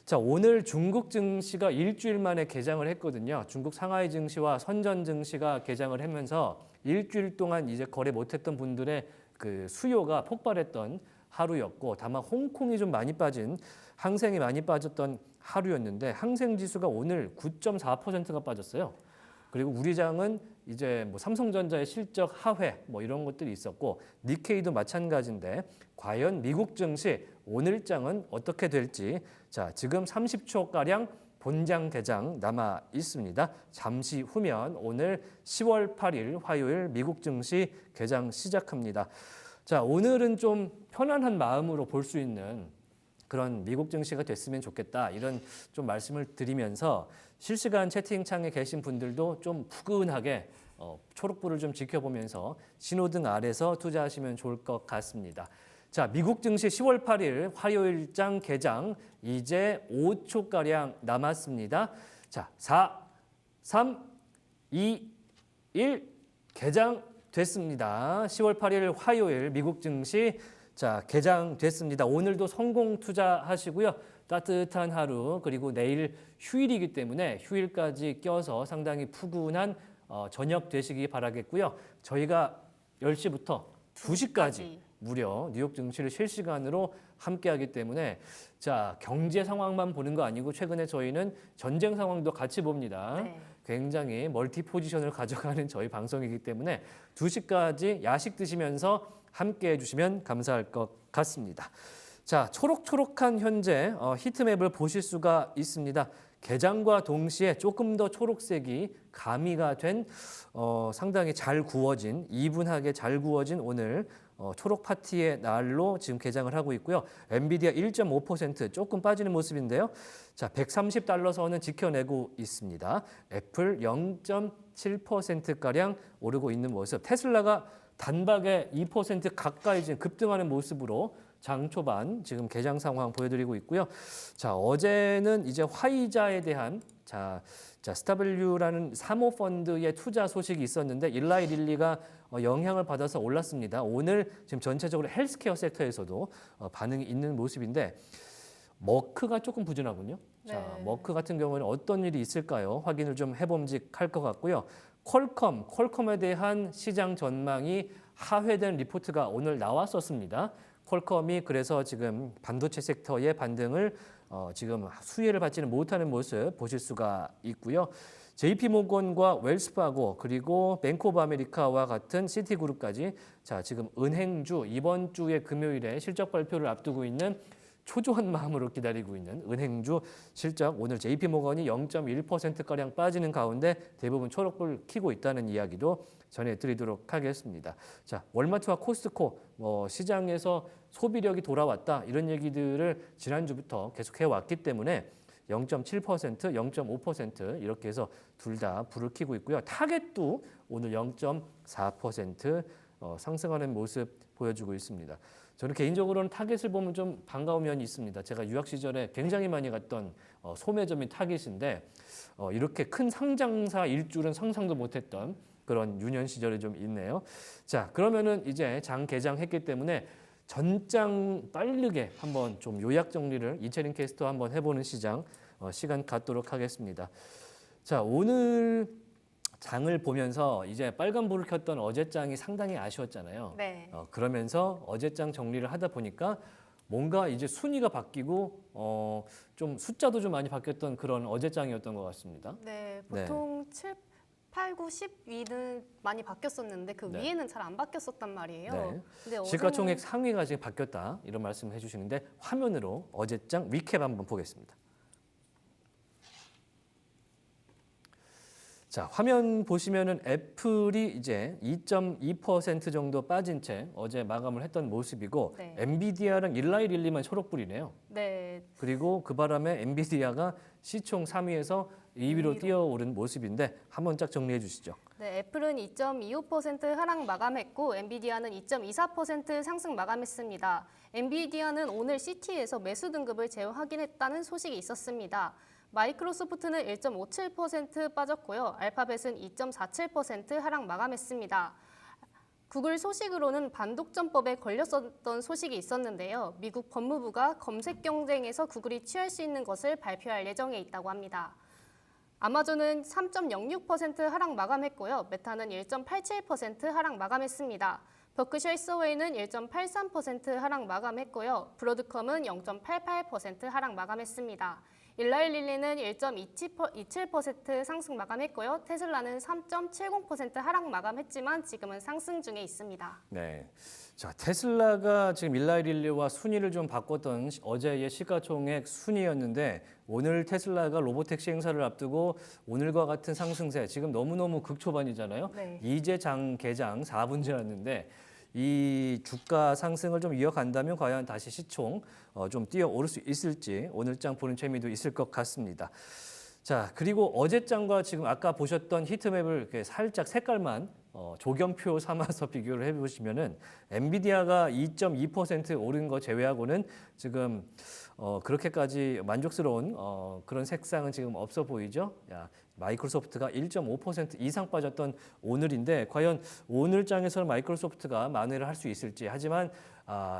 S1: 자, 오늘 중국 증시가 일주일 만에 개장을 했거든요. 중국 상하이 증시와 선전 증시가 개장을 하면서 일주일 동안 이제 거래 못했던 분들의 그 수요가 폭발했던 하루였고 다만 홍콩이 좀 많이 빠진 항생이 많이 빠졌던 하루였는데 항생 지수가 오늘 9.4%가 빠졌어요. 그리고 우리 장은 이제 뭐 삼성전자의 실적 하회 뭐 이런 것들이 있었고 니케이도 마찬가지인데 과연 미국 증시 오늘 장은 어떻게 될지 자, 지금 30초 가량 본장 개장 남아 있습니다. 잠시 후면 오늘 10월 8일 화요일 미국 증시 개장 시작합니다. 자, 오늘은 좀 편안한 마음으로 볼 수 있는 그런 미국 증시가 됐으면 좋겠다 이런 좀 말씀을 드리면서 실시간 채팅창에 계신 분들도 좀 푸근하게 초록불을 좀 지켜보면서 신호등 아래서 투자하시면 좋을 것 같습니다. 자, 미국 증시 10월 8일 화요일장 개장 이제 5초가량 남았습니다. 자, 4, 3, 2, 1 개장됐습니다. 10월 8일 화요일 미국 증시 자, 개장됐습니다. 오늘도 성공 투자하시고요. 따뜻한 하루 그리고 내일 휴일이기 때문에 휴일까지 껴서 상당히 푸근한 저녁 되시기 바라겠고요. 저희가 10시부터 2시까지 무려 뉴욕 증시를 실시간으로 함께하기 때문에 자, 경제 상황만 보는 거 아니고 최근에 저희는 전쟁 상황도 같이 봅니다.
S2: 네.
S1: 굉장히 멀티 포지션을 가져가는 저희 방송이기 때문에 2시까지 야식 드시면서 함께 해주시면 감사할 것 같습니다. 자, 초록초록한 현재 히트맵을 보실 수가 있습니다. 개장과 동시에 조금 더 초록색이 가미가 된 상당히 잘 구워진 이분하게 잘 구워진 오늘 초록 파티의 날로 지금 개장을 하고 있고요. 엔비디아 1.5% 조금 빠지는 모습인데요. 자, 130달러 선은 지켜내고 있습니다. 애플 0.7%가량 오르고 있는 모습. 테슬라가 단박에 2% 가까이 지금 급등하는 모습으로 장 초반 지금 개장 상황 보여드리고 있고요. 자, 어제는 이제 화이자에 대한 스타밸류라는 사모펀드의 투자 소식이 있었는데 일라이 릴리가 영향을 받아서 올랐습니다. 오늘 지금 전체적으로 헬스케어 섹터에서도 반응이 있는 모습인데 머크가 조금 부진하군요.
S2: 네.
S1: 자, 머크 같은 경우는 어떤 일이 있을까요? 확인을 좀 해봄직할 것 같고요. 퀄컴에 대한 시장 전망이 하회된 리포트가 오늘 나왔었습니다. 퀄컴이 그래서 지금 반도체 섹터의 반등을 지금 수혜를 받지는 못하는 모습 보실 수가 있고요. JP모건과 웰스파고 그리고 뱅크 오브 아메리카와 같은 시티그룹까지 자, 지금 은행주 이번 주의 금요일에 실적 발표를 앞두고 있는 초조한 마음으로 기다리고 있는 은행주 실적 오늘 JP모건이 0.1%가량 빠지는 가운데 대부분 초록불 켜고 있다는 이야기도 전해드리도록 하겠습니다. 자, 월마트와 코스트코 시장에서 소비력이 돌아왔다 이런 얘기들을 지난주부터 계속 해왔기 때문에 0.7%, 0.5% 이렇게 해서 둘 다 불을 켜고 있고요. 타겟도 오늘 0.4% 상승하는 모습 보여주고 있습니다. 저는 개인적으로는 타겟을 보면 좀 반가운 면이 있습니다. 제가 유학 시절에 굉장히 많이 갔던 소매점이 타겟인데 이렇게 큰 상장사일 줄은 상상도 못했던 그런 유년 시절이 좀 있네요. 자, 그러면은 이제 장 개장했기 때문에 전장 빠르게 한번 좀 요약 정리를 이채린 캐스터 한번 해보는 시간 갖도록 하겠습니다. 자, 오늘 장을 보면서 이제 빨간불을 켰던 어제장이 상당히 아쉬웠잖아요.
S2: 네.
S1: 그러면서 어제장 정리를 하다 보니까 뭔가 이제 순위가 바뀌고 좀 숫자도 좀 많이 바뀌었던 그런 어제장이었던 것 같습니다.
S2: 네, 보통 7, 8, 9, 10 위는 많이 바뀌었었는데 그
S1: 네.
S2: 위에는 잘 안 바뀌었었단 말이에요.
S1: 네.
S2: 근데
S1: 시가총액 상위가 지금 바뀌었다 이런 말씀을 해주시는데 화면으로 어제장 리캡 한번 보겠습니다. 자, 화면 보시면은 애플이 이제 2.2% 정도 빠진 채 어제 마감을 했던 모습이고
S2: 네.
S1: 엔비디아랑 일라이 릴리만 초록불이네요.
S2: 네,
S1: 그리고 그 바람에 엔비디아가 시총 3위에서 2위로 뛰어오른 모습인데 한번 쫙 정리해 주시죠.
S2: 네, 애플은 2.25% 하락 마감했고 엔비디아는 2.24% 상승 마감했습니다. 엔비디아는 오늘 시티에서 매수 등급을 재확인했다는 소식이 있었습니다. 마이크로소프트는 1.57% 빠졌고요. 알파벳은 2.47% 하락 마감했습니다. 구글 소식으로는 반독점법에 걸렸었던 소식이 있었는데요. 미국 법무부가 검색 경쟁에서 구글이 취할 수 있는 것을 발표할 예정에 있다고 합니다. 아마존은 3.06% 하락 마감했고요. 메타는 1.87% 하락 마감했습니다. 버크셔 해서웨이는 1.83% 하락 마감했고요. 브로드컴은 0.88% 하락 마감했습니다. 일라이 릴리는 1.27% 상승 마감했고요. 테슬라는 3.70% 하락 마감했지만 지금은 상승 중에 있습니다.
S1: 네. 자, 테슬라가 지금 일라이 릴리와 순위를 좀 바꿨던 어제의 시가총액 순위였는데 오늘 테슬라가 로보택시 행사를 앞두고 오늘과 같은 상승세 지금 너무너무 극초반이잖아요.
S2: 네.
S1: 이제 장 개장 4분째였는데 이 주가 상승을 좀 이어간다면 과연 다시 시총 좀 뛰어오를 수 있을지 오늘장 보는 재미도 있을 것 같습니다. 자, 그리고 어제장과 지금 아까 보셨던 히트맵을 이렇게 살짝 색깔만 조경표 삼아서 비교를 해보시면은 엔비디아가 2.2% 오른 거 제외하고는 지금 그렇게까지 만족스러운 그런 색상은 지금 없어 보이죠? 야, 마이크로소프트가 1.5% 이상 빠졌던 오늘인데 과연 오늘장에서는 마이크로소프트가 만회를 할 수 있을지 하지만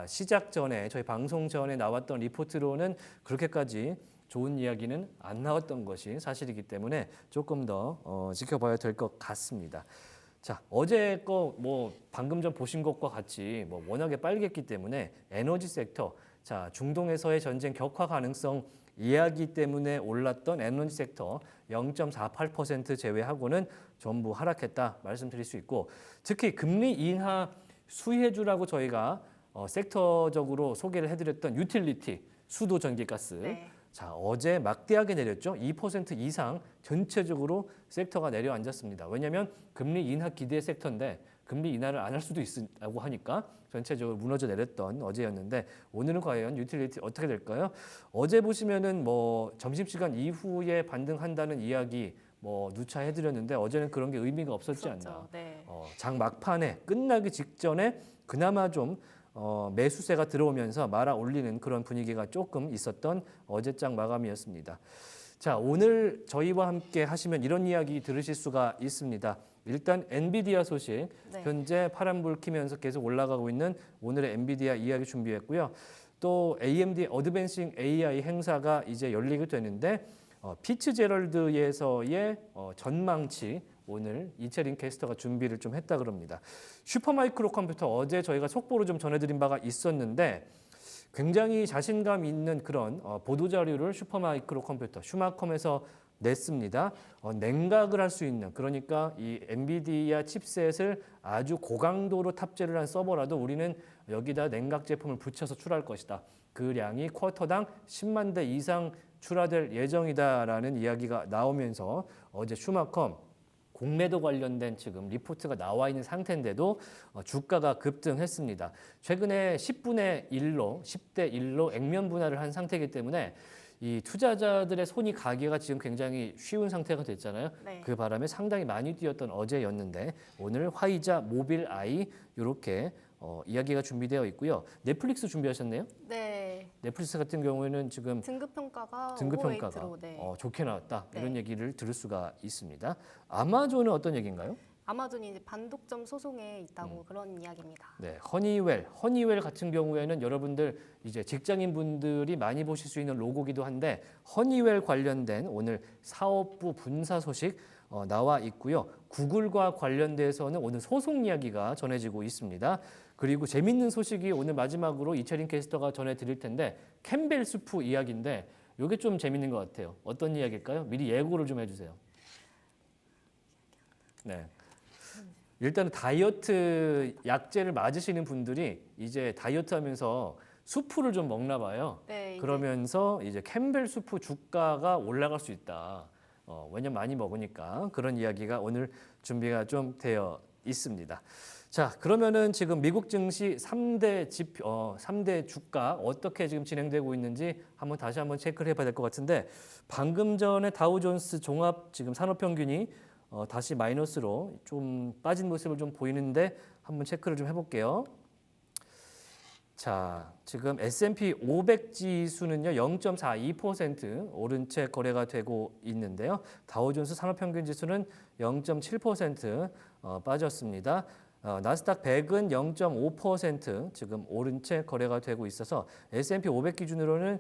S1: 시작 전에 저희 방송 전에 나왔던 리포트로는 그렇게까지 좋은 이야기는 안 나왔던 것이 사실이기 때문에 조금 더 지켜봐야 될 것 같습니다. 자, 어제 거 뭐 방금 전 보신 것과 같이 뭐 워낙에 빨갰기 때문에 에너지 섹터, 자 중동에서의 전쟁 격화 가능성 이야기 때문에 올랐던 에너지 섹터 0.48% 제외하고는 전부 하락했다 말씀드릴 수 있고 특히 금리 인하 수혜주라고 저희가 섹터적으로 소개를 해드렸던 유틸리티, 수도, 전기가스.
S2: 네.
S1: 자, 어제 막대하게 내렸죠. 2% 이상 전체적으로 섹터가 내려앉았습니다. 왜냐하면 금리 인하 기대 섹터인데 금리 인하를 안 할 수도 있다고 하니까 전체적으로 무너져 내렸던 어제였는데 오늘은 과연 유틸리티 어떻게 될까요? 어제 보시면은 뭐 점심시간 이후에 반등한다는 이야기 뭐 누차 해드렸는데 어제는 그런 게 의미가 없었지 않나.
S2: 네.
S1: 장 막판에 끝나기 직전에 그나마 좀 매수세가 들어오면서 말아 올리는 그런 분위기가 조금 있었던 어제장 마감이었습니다. 자, 오늘 저희와 함께 하시면 이런 이야기 들으실 수가 있습니다. 일단 엔비디아 소식,
S2: 네.
S1: 현재 파란불 켜면서 계속 올라가고 있는 오늘의 엔비디아 이야기 준비했고요. 또 AMD 어드밴싱 AI 행사가 이제 열리게 되는데 피츠제럴드에서의 전망치 오늘 이채린 캐스터가 준비를 좀 했다 그럽니다. 슈퍼마이크로 컴퓨터 어제 저희가 속보로 좀 전해드린 바가 있었는데 굉장히 자신감 있는 그런 보도자료를 슈퍼마이크로 컴퓨터 슈마컴에서 냈습니다. 냉각을 할 수 있는 그러니까 이 엔비디아 칩셋을 아주 고강도로 탑재를 한 서버라도 우리는 여기다 냉각 제품을 붙여서 출할 것이다. 그 량이 쿼터당 10만 대 이상 출하될 예정이다라는 이야기가 나오면서 어제 슈마컴 공매도 관련된 지금 리포트가 나와 있는 상태인데도 주가가 급등했습니다. 최근에 10분의 1로 10대 1로 액면 분할을 한 상태이기 때문에 이 투자자들의 손이 가기가 지금 굉장히 쉬운 상태가 됐잖아요.
S2: 네.
S1: 그 바람에 상당히 많이 뛰었던 어제였는데 오늘 화이자, 모빌아이 이렇게 이야기가 준비되어 있고요. 넷플릭스 준비하셨네요?
S2: 네.
S1: 넷플릭스 같은 경우에는 지금
S2: 등급 평가가
S1: 등급 평가가
S2: 오버웨이트로, 네.
S1: 좋게 나왔다 이런
S2: 네.
S1: 얘기를 들을 수가 있습니다. 아마존은 어떤 얘기인가요?
S2: 아마존이 이제 반독점 소송에 있다고 그런 이야기입니다.
S1: 네, 허니웰 같은 경우에는 여러분들 이제 직장인 분들이 많이 보실 수 있는 로고기도 한데 허니웰 관련된 오늘 사업부 분사 소식 나와 있고요. 구글과 관련돼서는 오늘 소송 이야기가 전해지고 있습니다. 그리고 재밌는 소식이 오늘 마지막으로 이채린 캐스터가 전해드릴 텐데 캠벨 수프 이야기인데 이게 좀 재밌는 것 같아요. 어떤 이야기일까요? 미리 예고를 좀 해주세요. 네. 일단은 다이어트 약제를 맞으시는 분들이 이제 다이어트 하면서 수프를 좀 먹나 봐요.
S2: 네, 이제
S1: 그러면서 이제 캠벨 수프 주가가 올라갈 수 있다. 왜냐면 많이 먹으니까 그런 이야기가 오늘 준비가 좀 되어 있습니다. 자, 그러면은 지금 미국 증시 3대 주가 어떻게 지금 진행되고 있는지 다시 한번 체크를 해봐야 될 것 같은데 방금 전에 다우존스 종합 지금 산업평균이 다시 마이너스로 좀 빠진 모습을 좀 보이는데 한번 체크를 좀 해볼게요. 자, 지금 S&P 500 지수는요 0.42% 오른 채 거래가 되고 있는데요. 다우존스 산업평균 지수는 0.7% 빠졌습니다. 나스닥 100은 0.5% 지금 오른 채 거래가 되고 있어서 S&P 500 기준으로는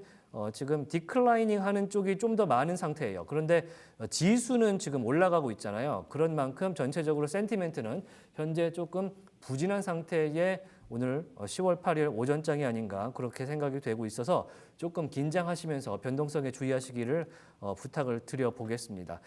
S1: 지금 디클라이닝 하는 쪽이 좀 더 많은 상태예요. 그런데 지수는 지금 올라가고 있잖아요. 그런 만큼 전체적으로 센티멘트는 현재 조금 부진한 상태에 오늘 10월 8일 오전장이 아닌가 그렇게 생각이 되고 있어서 조금 긴장하시면서 변동성에 주의하시기를 부탁을 드려보겠습니다.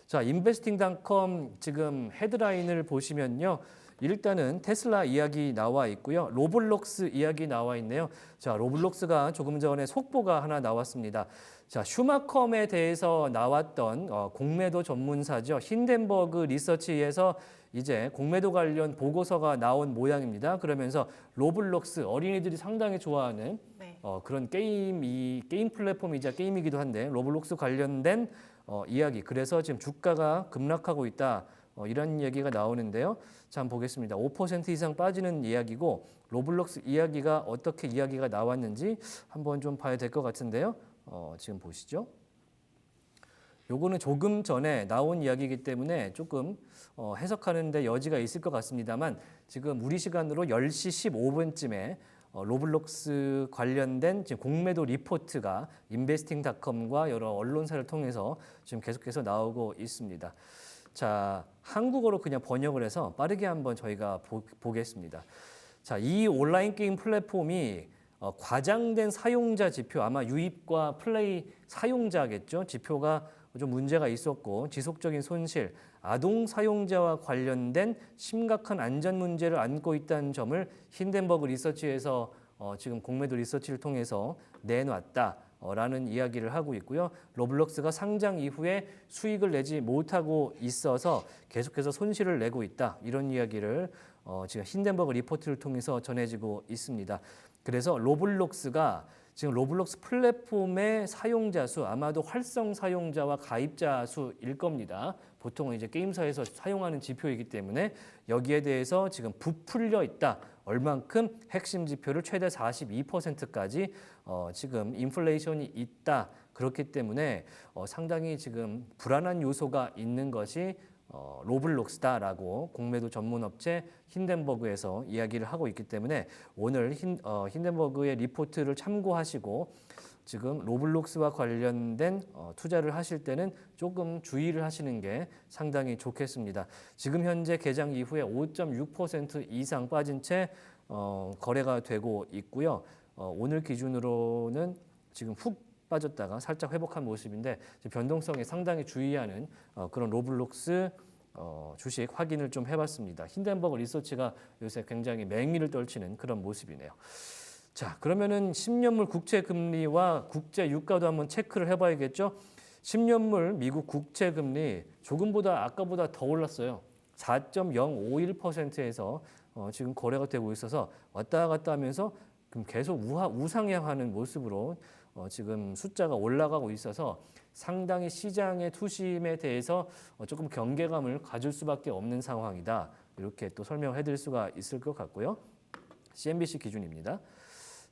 S1: 자, 인베스팅닷컴 지금 헤드라인을 보시면요. 일단은 테슬라 이야기 나와 있고요. 로블록스 이야기 나와 있네요. 자, 로블록스가 조금 전에 속보가 하나 나왔습니다. 자, 슈마컴에 대해서 나왔던 공매도 전문사죠. 힌덴버그 리서치에서 이제 공매도 관련 보고서가 나온 모양입니다. 그러면서 로블록스 어린이들이 상당히 좋아하는
S2: 네.
S1: 그런 게임 플랫폼이자 게임이기도 한데 로블록스 관련된 이야기. 그래서 지금 주가가 급락하고 있다. 이런 얘기가 나오는데요. 자, 한번 보겠습니다. 5% 이상 빠지는 이야기고 로블록스 이야기가 어떻게 이야기가 나왔는지 한번 좀 봐야 될 것 같은데요. 지금 보시죠. 요거는 조금 전에 나온 이야기이기 때문에 조금 해석하는 데 여지가 있을 것 같습니다만 지금 우리 시간으로 10시 15분쯤에 로블록스 관련된 지금 공매도 리포트가 인베스팅닷컴과 여러 언론사를 통해서 지금 계속해서 나오고 있습니다. 자, 한국어로 그냥 번역을 해서 빠르게 한번 저희가 보겠습니다. 자, 이 온라인 게임 플랫폼이 과장된 사용자 지표, 아마 유입과 플레이 사용자겠죠. 지표가 좀 문제가 있었고 지속적인 손실, 아동 사용자와 관련된 심각한 안전 문제를 안고 있다는 점을 힌덴버그 리서치에서 지금 공매도 리서치를 통해서 내놨다라는 이야기를 하고 있고요. 로블록스가 상장 이후에 수익을 내지 못하고 있어서 계속해서 손실을 내고 있다. 이런 이야기를 지금 힌덴버그 리포트를 통해서 전해지고 있습니다. 그래서 로블록스가 지금 로블록스 플랫폼의 사용자 수, 아마도 활성 사용자와 가입자 수일 겁니다. 보통은 이제 게임사에서 사용하는 지표이기 때문에 여기에 대해서 지금 부풀려 있다. 얼만큼 핵심 지표를 최대 42%까지 지금 인플레이션이 있다. 그렇기 때문에 상당히 지금 불안한 요소가 있는 것이 로블록스다라고 공매도 전문업체 힌덴버그에서 이야기를 하고 있기 때문에 오늘 힌덴버그의 리포트를 참고하시고 지금 로블록스와 관련된 투자를 하실 때는 조금 주의를 하시는 게 상당히 좋겠습니다. 지금 현재 개장 이후에 5.6% 이상 빠진 채 거래가 되고 있고요. 오늘 기준으로는 지금 훅 빠졌다가 살짝 회복한 모습인데 변동성에 상당히 주의하는 그런 로블록스 주식 확인을 좀 해봤습니다. 힌덴버그 리서치가 요새 굉장히 맹위를 떨치는 그런 모습이네요. 자, 그러면은 10년물 국채 금리와 국제 유가도 한번 체크를 해봐야겠죠. 10년물 미국 국채 금리 조금보다 아까보다 더 올랐어요. 4.051%에서 지금 거래가 되고 있어서 왔다 갔다 하면서 계속 우상향하는 모습으로 지금 숫자가 올라가고 있어서 상당히 시장의 투심에 대해서 조금 경계감을 가질 수밖에 없는 상황이다. 이렇게 또 설명을 해드릴 수가 있을 것 같고요. CNBC 기준입니다.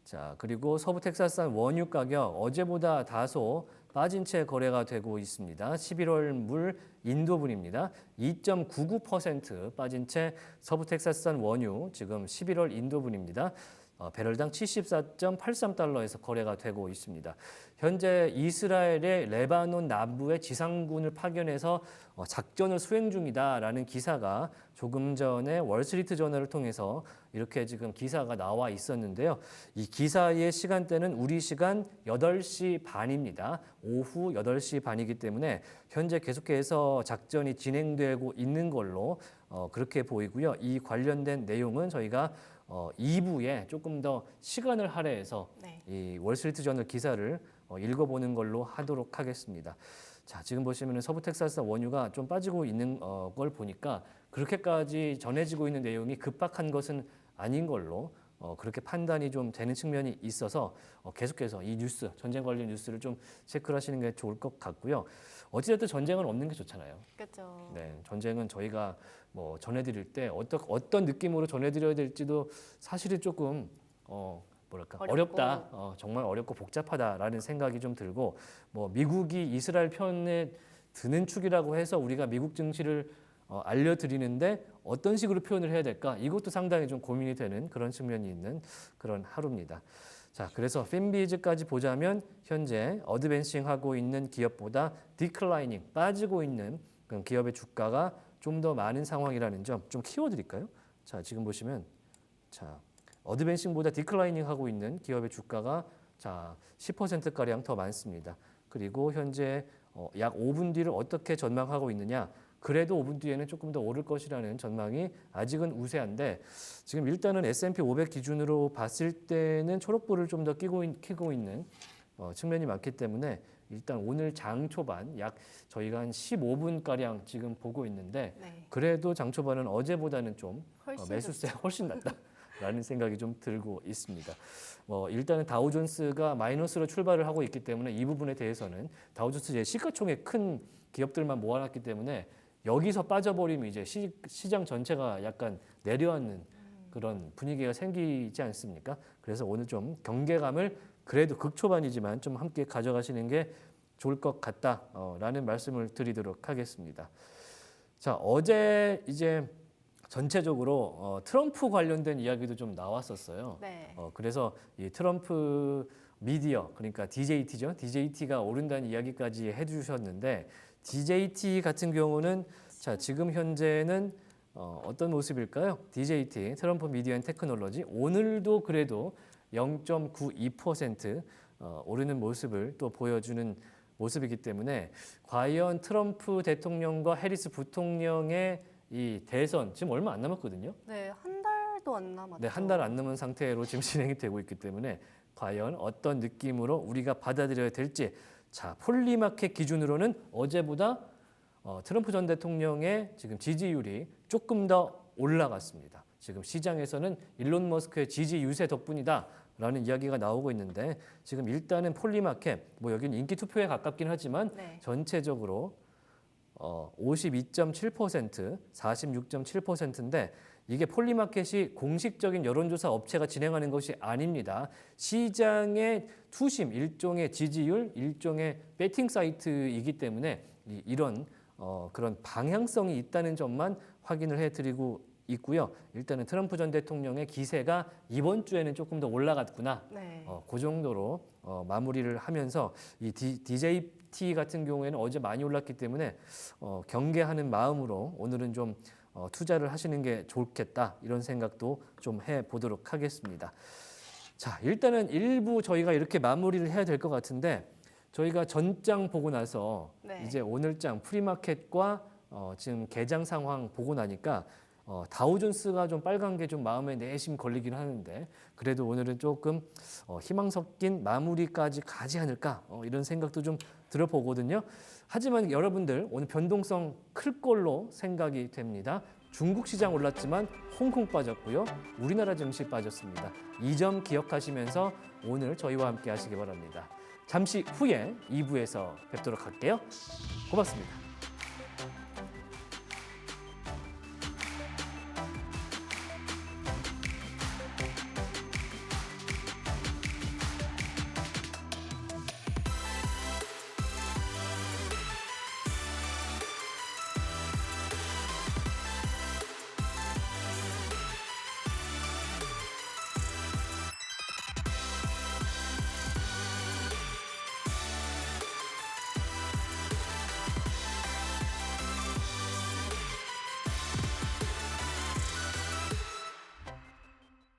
S1: 자, 그리고 서부 텍사스산 원유 가격 어제보다 다소 빠진 채 거래가 되고 있습니다. 11월 물 인도분입니다. 2.99% 빠진 채 서부 텍사스산 원유 지금 11월 인도분입니다. 배럴당 74.83달러에서 거래가 되고 있습니다. 현재 이스라엘의 레바논 남부에 지상군을 파견해서 작전을 수행 중이다라는 기사가 조금 전에 월스트리트 저널을 통해서 이렇게 지금 기사가 나와 있었는데요. 이 기사의 시간대는 우리 시간 8시 반입니다. 오후 8시 반이기 때문에 현재 계속해서 작전이 진행되고 있는 걸로 그렇게 보이고요. 이 관련된 내용은 저희가 2부에 조금 더 시간을 할애해서
S2: 네.
S1: 이 월스트리트 저널 기사를 읽어보는 걸로 하도록 하겠습니다. 자, 지금 보시면 서부 텍사스 원유가 좀 빠지고 있는 걸 보니까 그렇게까지 전해지고 있는 내용이 급박한 것은 아닌 걸로 그렇게 판단이 좀 되는 측면이 있어서 계속해서 이 뉴스, 전쟁 관련 뉴스를 좀 체크를 하시는 게 좋을 것 같고요. 어찌됐든 전쟁은 없는 게 좋잖아요.
S2: 그렇죠.
S1: 네, 전쟁은 저희가 뭐 전해드릴 때 어떤 느낌으로 전해드려야 될지도 사실은 조금 뭐랄까 어렵다, 정말 어렵고 복잡하다라는 생각이 좀 들고 뭐 미국이 이스라엘 편에 드는 축이라고 해서 우리가 미국 증시를 알려드리는데 어떤 식으로 표현을 해야 될까? 이것도 상당히 좀 고민이 되는 그런 측면이 있는 그런 하루입니다. 자, 그래서 핀비즈까지 보자면 현재 어드밴싱하고 있는 기업보다 디클라이닝, 빠지고 있는 그런 기업의 주가가 좀 더 많은 상황이라는 점 좀 키워드릴까요? 자, 지금 보시면 자, 어드밴싱보다 디클라이닝하고 있는 기업의 주가가 자, 10%가량 더 많습니다. 그리고 현재 약 5분 뒤를 어떻게 전망하고 있느냐? 그래도 5분 뒤에는 조금 더 오를 것이라는 전망이 아직은 우세한데 지금 일단은 S&P 500 기준으로 봤을 때는 초록불을 좀 더 켜고 있는 측면이 많기 때문에 일단 오늘 장 초반 약 저희가 한 15분가량 지금 보고 있는데
S2: 네.
S1: 그래도 장 초반은 어제보다는 좀
S2: 훨씬
S1: 매수세가 훨씬 낫다라는 생각이 좀 들고 있습니다. 일단은 다우존스가 마이너스로 출발을 하고 있기 때문에 이 부분에 대해서는 다우존스 시가총액 큰 기업들만 모아놨기 때문에 여기서 빠져버리면 이제 시장 전체가 약간 내려앉는 그런 분위기가 생기지 않습니까? 그래서 오늘 좀 경계감을 그래도 극초반이지만 좀 함께 가져가시는 게 좋을 것 같다라는 말씀을 드리도록 하겠습니다. 자, 어제 이제 전체적으로 트럼프 관련된 이야기도 좀 나왔었어요.
S2: 네.
S1: 그래서 이 트럼프 미디어 그러니까 DJT죠. DJT가 오른다는 이야기까지 해주셨는데 DJT 같은 경우는 자 지금 현재는 어떤 모습일까요? DJT 트럼프 미디어 앤 테크놀로지 오늘도 그래도 0.92% 오르는 모습을 또 보여주는 모습이기 때문에 과연 트럼프 대통령과 해리스 부통령의 이 대선 지금 얼마 안 남았거든요.
S2: 네, 한 달도 안 남았죠.
S1: 네, 한 달 안 남은 상태로 지금 진행이 되고 있기 때문에 과연 어떤 느낌으로 우리가 받아들여야 될지 자 폴리마켓 기준으로는 어제보다 트럼프 전 대통령의 지금 지지율이 조금 더 올라갔습니다. 지금 시장에서는 일론 머스크의 지지 유세 덕분이다라는 이야기가 나오고 있는데 지금 일단은 폴리마켓 여기는 인기 투표에 가깝긴 하지만
S2: 네.
S1: 전체적으로 52.7%, 46.7%인데 이게 폴리마켓이 공식적인 여론조사 업체가 진행하는 것이 아닙니다. 시장의 투심, 일종의 지지율, 일종의 배팅 사이트이기 때문에 이런 그런 방향성이 있다는 점만 확인을 해드리고 있고요. 일단은 트럼프 전 대통령의 기세가 이번 주에는 조금 더 올라갔구나.
S2: 네.
S1: 그 정도로 마무리를 하면서 이 DJT 같은 경우에는 어제 많이 올랐기 때문에 경계하는 마음으로 오늘은 좀 투자를 하시는 게 좋겠다 이런 생각도 좀 해보도록 하겠습니다. 자, 일단은 일부 저희가 이렇게 마무리를 해야 될 것 같은데 저희가 전장 보고 나서
S2: 네.
S1: 이제 오늘장 프리마켓과 지금 개장 상황 보고 나니까 다우존스가 좀 빨간 게 좀 마음에 내심 걸리긴 하는데 그래도 오늘은 조금 희망 섞인 마무리까지 가지 않을까 이런 생각도 좀 들어보거든요. 하지만 여러분들 오늘 변동성 클 걸로 생각이 됩니다. 중국 시장 올랐지만 홍콩 빠졌고요. 우리나라 증시 빠졌습니다. 이 점 기억하시면서 오늘 저희와 함께 하시기 바랍니다. 잠시 후에 2부에서 뵙도록 할게요. 고맙습니다.